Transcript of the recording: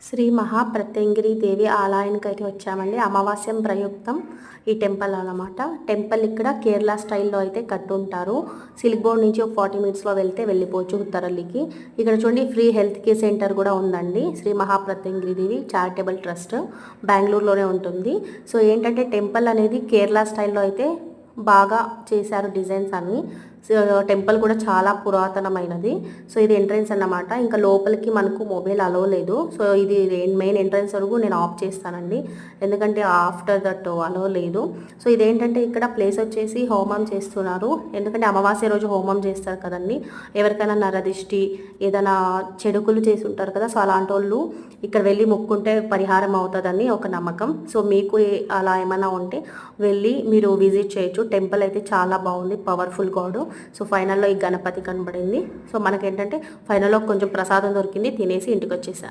శ్రీ మహాప్రత్యంగిరి దేవి ఆలయానికి అయితే వచ్చామండి. అమావాస్యం ప్రయుక్తం ఈ టెంపుల్ అన్నమాట. టెంపుల్ ఇక్కడ కేరళ స్టైల్లో అయితే కట్టుంటారు. సిల్క్ బోర్డ్ నుంచి ఒక 40 మినిట్స్లో వెళ్ళిపోవచ్చు ఉత్తరల్లికి. ఇక్కడ చూడండి ఫ్రీ హెల్త్ కేర్ సెంటర్ కూడా ఉందండి. శ్రీ మహాప్రత్యంగిరి దేవి చారిటబుల్ ట్రస్ట్ బెంగళూరులోనే ఉంటుంది. సో ఏంటంటే టెంపుల్ అనేది కేరళ స్టైల్లో అయితే బాగా చేశారు డిజైన్స్ అన్ని. టెంపుల్ కూడా చాలా పురాతనమైనది. సో ఇది ఎంట్రన్స్ అన్నమాట. ఇంకా లోపలికి మనకు మొబైల్ అలో లేదు. సో ఇది మెయిన్ ఎంట్రన్స్ వరకు నేను ఆఫ్ చేస్తానండి, ఎందుకంటే ఆఫ్టర్ దట్ అలో లేదు. సో ఇదేంటంటే ఇక్కడ ప్లేస్ వచ్చేసి హోమం చేస్తున్నారు. ఎందుకంటే అమావాస్య రోజు హోమం చేస్తారు కదండి. ఎవరికైనా నరదిష్టి ఏదైనా చెడుకులు చేసి ఉంటారు కదా, సో అలాంటి వాళ్ళు ఇక్కడ వెళ్ళి మొక్కుంటే పరిహారం అవుతుందని ఒక నమ్మకం. సో మీకు అలా ఏమైనా ఉంటే వెళ్ళి మీరు విజిట్ చేయొచ్చు. టెంపుల్ అయితే చాలా బాగుంది, పవర్ఫుల్ గాడ్. సో ఫైనల్లో ఈ గణపతి కనబడింది. సో మనకేంటంటే ఫైనల్లో కొంచెం ప్రసాదం దొరికింది, తినేసి ఇంటికి వచ్చేసా.